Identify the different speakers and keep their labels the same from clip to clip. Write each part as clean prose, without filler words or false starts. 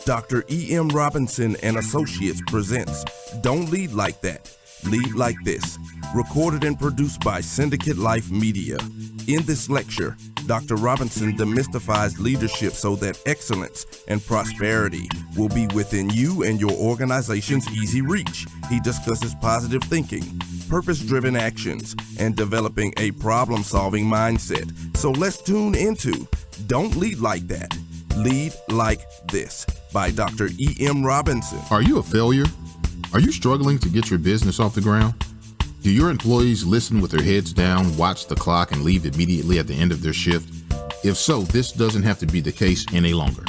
Speaker 1: Dr. E.M. Robinson and Associates presents Don't Lead Like That, Lead Like This, recorded and produced by Syndicate Life Media. In this lecture, Dr. Robinson demystifies leadership so that excellence and prosperity will be within you and your organization's easy reach. He discusses positive thinking, purpose-driven actions, and developing a problem-solving mindset. So let's tune into Don't Lead Like That, Lead Like This by Dr. E.M. Robinson.
Speaker 2: Are you a failure? Are you struggling to get your business off the ground? Do your employees listen with their heads down, watch the clock, and leave immediately at the end of their shift? If so, this doesn't have to be the case any longer.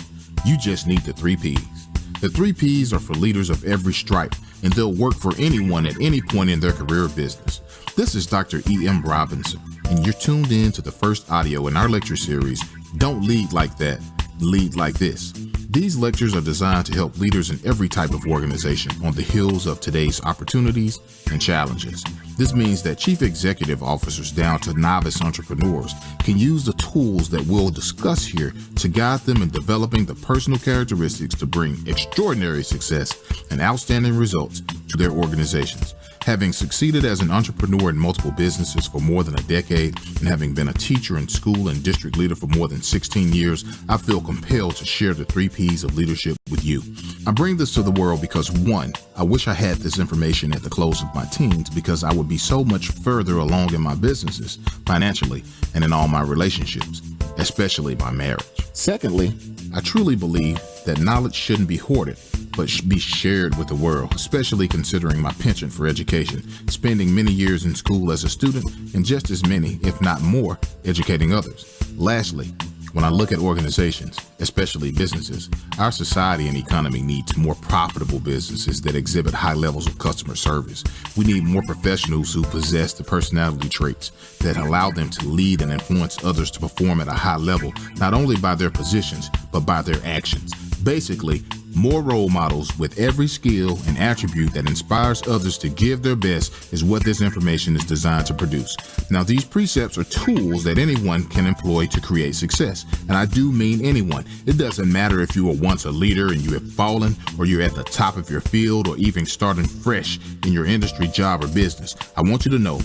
Speaker 2: You just need the 3 Ps. The 3 Ps are for leaders of every stripe, and they'll work for anyone at any point in their career or business. This is Dr. E.M. Robinson, and you're tuned in to the first audio in our lecture series, Don't Lead Like That, Lead Like This. These lectures are designed to help leaders in every type of organization on the heels of today's opportunities and challenges. This means that chief executive officers down to novice entrepreneurs can use the tools that we'll discuss here to guide them in developing the personal characteristics to bring extraordinary success and outstanding results to their organizations. Having succeeded as an entrepreneur in multiple businesses for more than a decade and having been a teacher in school and district leader for more than 16 years, I feel compelled to share the 3 Ps of leadership with you. I bring this to the world because 1, I wish I had this information at the close of my teens because I would be so much further along in my businesses, financially, and in all my relationships, especially my marriage. Secondly, I truly believe that knowledge shouldn't be hoarded, but should be shared with the world, especially considering my penchant for education, spending many years in school as a student and just as many, if not more, educating others. Lastly, when I look at organizations, especially businesses, our society and economy needs more profitable businesses that exhibit high levels of customer service. We need more professionals who possess the personality traits that allow them to lead and influence others to perform at a high level, not only by their positions, but by their actions. Basically, more role models with every skill and attribute that inspires others to give their best is what this information is designed to produce. Now, these precepts are tools that anyone can employ to create success. And I do mean anyone. It doesn't matter if you were once a leader and you have fallen, or you're at the top of your field, or even starting fresh in your industry, job, or business. I want you to know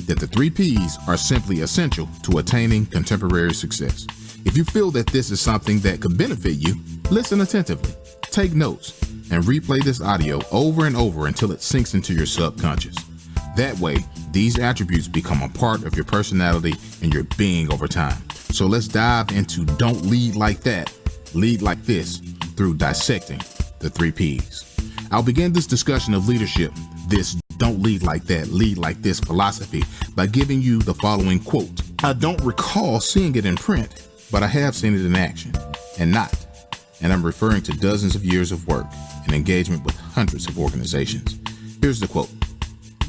Speaker 2: that the 3 Ps are simply essential to attaining contemporary success. If you feel that this is something that could benefit you, listen attentively, take notes, and replay this audio over and over until it sinks into your subconscious. That way, these attributes become a part of your personality and your being over time. So let's dive into Don't Lead Like That, Lead Like This, through dissecting the 3 Ps. I'll begin this discussion of leadership, this Don't Lead Like That, Lead Like This philosophy, by giving you the following quote. I don't recall seeing it in print, but I have seen it in action, and I'm referring to dozens of years of work and engagement with hundreds of organizations. Here's the quote.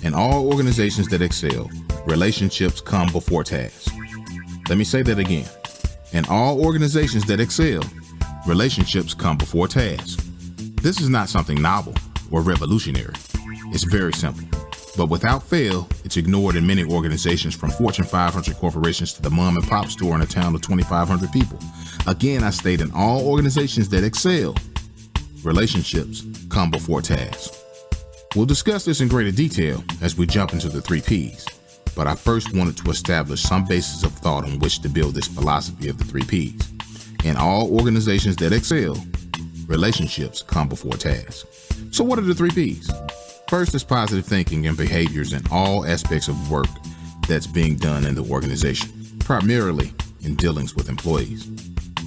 Speaker 2: In all organizations that excel, relationships come before tasks. Let me say that again. In all organizations that excel, relationships come before tasks. This is not something novel or revolutionary. It's very simple. But without fail, it's ignored in many organizations, from Fortune 500 corporations to the mom and pop store in a town of 2,500 people. Again, I state in all organizations that excel, relationships come before tasks. We'll discuss this in greater detail as we jump into the 3 Ps, but I first wanted to establish some basis of thought on which to build this philosophy of the 3 Ps. In all organizations that excel, relationships come before tasks. So what are the 3 Ps? First is positive thinking and behaviors in all aspects of work that's being done in the organization, primarily in dealings with employees.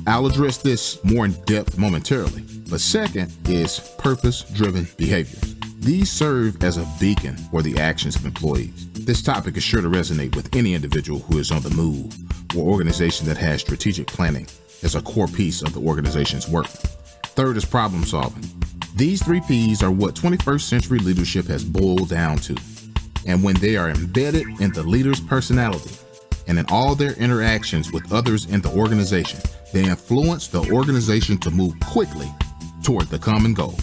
Speaker 2: I'll address this more in depth momentarily, but second is purpose-driven behaviors. These serve as a beacon for the actions of employees. This topic is sure to resonate with any individual who is on the move or organization that has strategic planning as a core piece of the organization's work. Third is problem solving. These 3 Ps are what 21st century leadership has boiled down to. And when they are embedded in the leader's personality and in all their interactions with others in the organization, they influence the organization to move quickly toward the common goal.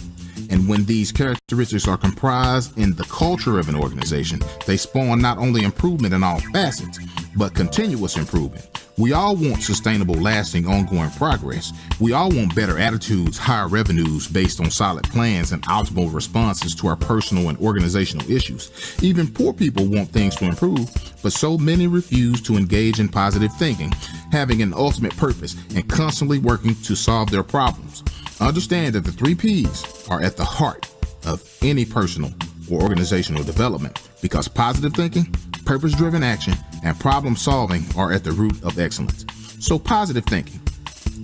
Speaker 2: And when these characteristics are comprised in the culture of an organization, they spawn not only improvement in all facets, but continuous improvement, We all want sustainable, lasting, ongoing progress. We all want better attitudes, higher revenues based on solid plans and optimal responses to our personal and organizational issues. Even poor people want things to improve, but so many refuse to engage in positive thinking, having an ultimate purpose, and constantly working to solve their problems. Understand that the 3 Ps are at the heart of any personal or organizational development, because positive thinking, purpose-driven action, and problem solving are at the root of excellence. So positive thinking.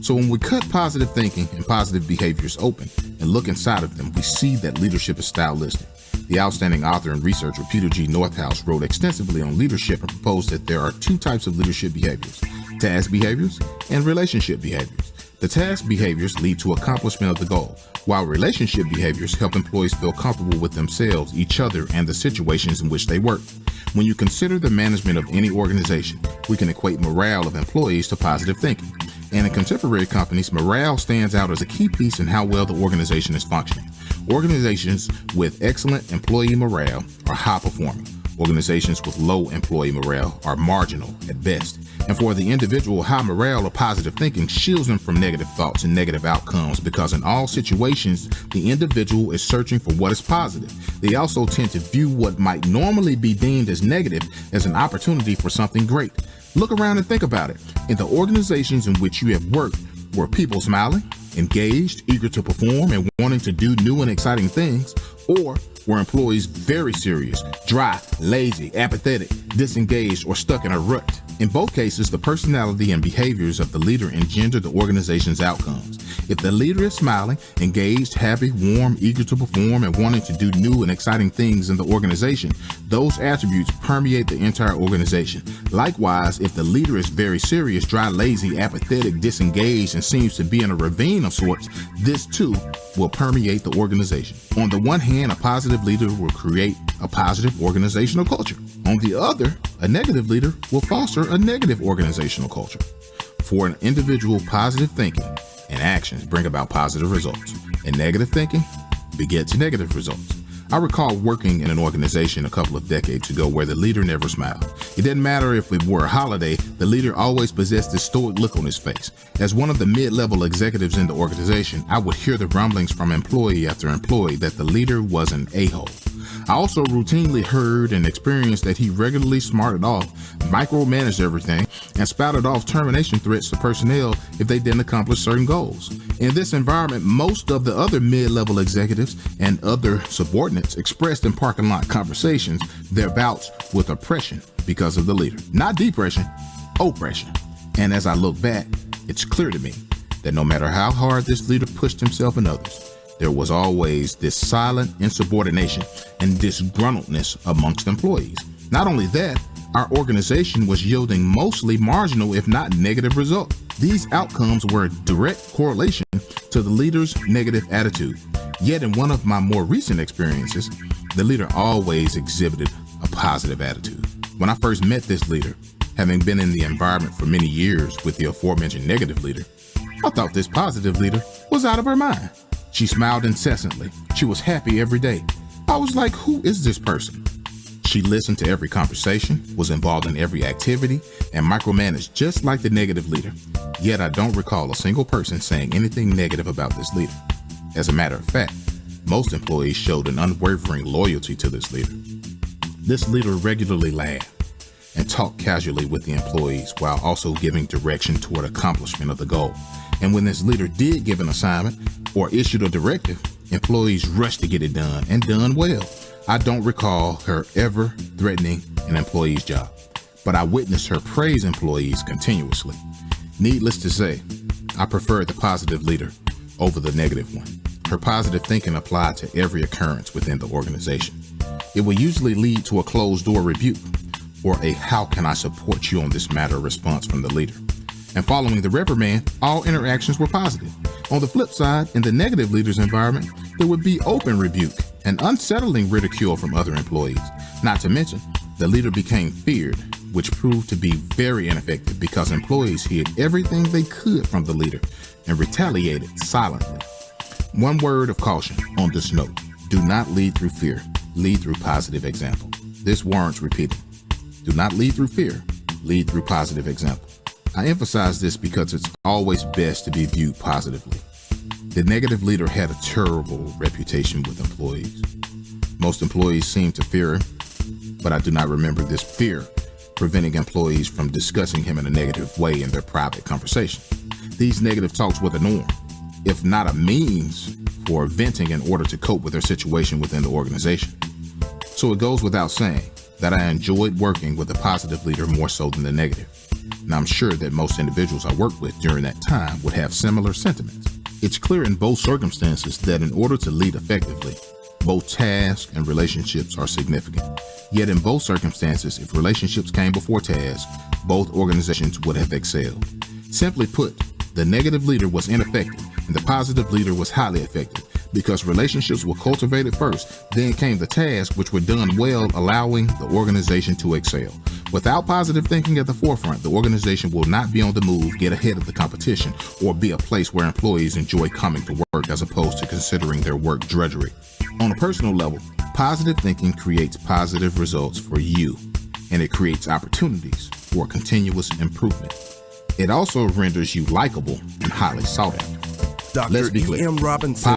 Speaker 2: So when we cut positive thinking and positive behaviors open and look inside of them, we see that leadership is stylistic. The outstanding author and researcher Peter G. Northouse wrote extensively on leadership and proposed that there are 2 types of leadership behaviors: task behaviors and relationship behaviors. The task behaviors lead to accomplishment of the goal, while relationship behaviors help employees feel comfortable with themselves, each other, and the situations in which they work. When you consider the management of any organization, we can equate morale of employees to positive thinking. And in contemporary companies, morale stands out as a key piece in how well the organization is functioning. Organizations with excellent employee morale are high performing. Organizations with low employee morale are marginal at best. And for the individual, high morale or positive thinking shields them from negative thoughts and negative outcomes, because in all situations, the individual is searching for what is positive. They also tend to view what might normally be deemed as negative as an opportunity for something great. Look around and think about it. In the organizations in which you have worked, were people smiling, engaged, eager to perform, and wanting to do new and exciting things? Or were employees very serious, dry, lazy, apathetic, disengaged, or stuck in a rut? In both cases, the personality and behaviors of the leader engender the organization's outcomes. If the leader is smiling, engaged, happy, warm, eager to perform, and wanting to do new and exciting things in the organization, those attributes permeate the entire organization. Likewise, if the leader is very serious, dry, lazy, apathetic, disengaged, and seems to be in a ravine of sorts, this too will permeate the organization. On the one hand, a positive leader will create a positive organizational culture. On the other, a negative leader will foster a negative organizational culture. For an individual, positive thinking and actions bring about positive results, and negative thinking begets negative results. I recall working in an organization a couple of decades ago where the leader never smiled. It didn't matter if it were a holiday, the leader always possessed this stoic look on his face. As one of the mid-level executives in the organization, I would hear the rumblings from employee after employee that the leader was an a-hole. I also routinely heard and experienced that he regularly smarted off, micromanaged everything, and spouted off termination threats to personnel if they didn't accomplish certain goals. In this environment, most of the other mid-level executives and other subordinates expressed in parking lot conversations their bouts with oppression because of the leader. Not depression, oppression. And as I look back, it's clear to me that no matter how hard this leader pushed himself and others, there was always this silent insubordination and disgruntledness amongst employees. Not only that, our organization was yielding mostly marginal, if not negative results. These outcomes were a direct correlation to the leader's negative attitude. Yet in one of my more recent experiences, the leader always exhibited a positive attitude. When I first met this leader, having been in the environment for many years with the aforementioned negative leader, I thought this positive leader was out of her mind. She smiled incessantly. She was happy every day. I was like, who is this person? She listened to every conversation, was involved in every activity, and micromanaged just like the negative leader. Yet I don't recall a single person saying anything negative about this leader. As a matter of fact, most employees showed an unwavering loyalty to this leader. This leader regularly laughed and talked casually with the employees while also giving direction toward accomplishment of the goal. And when this leader did give an assignment or issued a directive, employees rushed to get it done, and done well. I don't recall her ever threatening an employee's job, but I witnessed her praise employees continuously. Needless to say, I preferred the positive leader over the negative one. Her positive thinking applied to every occurrence within the organization. It will usually lead to a closed-door rebuke or a "how can I support you on this matter" response from the leader. And following the reprimand, all interactions were positive. On the flip side, in the negative leader's environment, there would be open rebuke and unsettling ridicule from other employees. Not to mention, the leader became feared, which proved to be very ineffective because employees hid everything they could from the leader and retaliated silently. One word of caution on this note: do not lead through fear, lead through positive example. This warrants repeating. Do not lead through fear, lead through positive example. I emphasize this because it's always best to be viewed positively. The negative leader had a terrible reputation with employees. Most employees seem to fear him, but I do not remember this fear preventing employees from discussing him in a negative way in their private conversation. These negative talks were the norm, if not a means for venting in order to cope with their situation within the organization. So it goes without saying that I enjoyed working with a positive leader more so than the negative. And I'm sure that most individuals I worked with during that time would have similar sentiments. It's clear in both circumstances that in order to lead effectively, both tasks and relationships are significant. Yet in both circumstances, if relationships came before tasks, both organizations would have excelled. Simply put, the negative leader was ineffective and the positive leader was highly effective because relationships were cultivated first, then came the tasks which were done well, allowing the organization to excel. Without positive thinking at the forefront, the organization will not be on the move, get ahead of the competition, or be a place where employees enjoy coming to work as opposed to considering their work drudgery. On a personal level, positive thinking creates positive results for you, and it creates opportunities for continuous improvement. It also renders you likable and highly sought after.
Speaker 1: Dr. E.M. Robinson.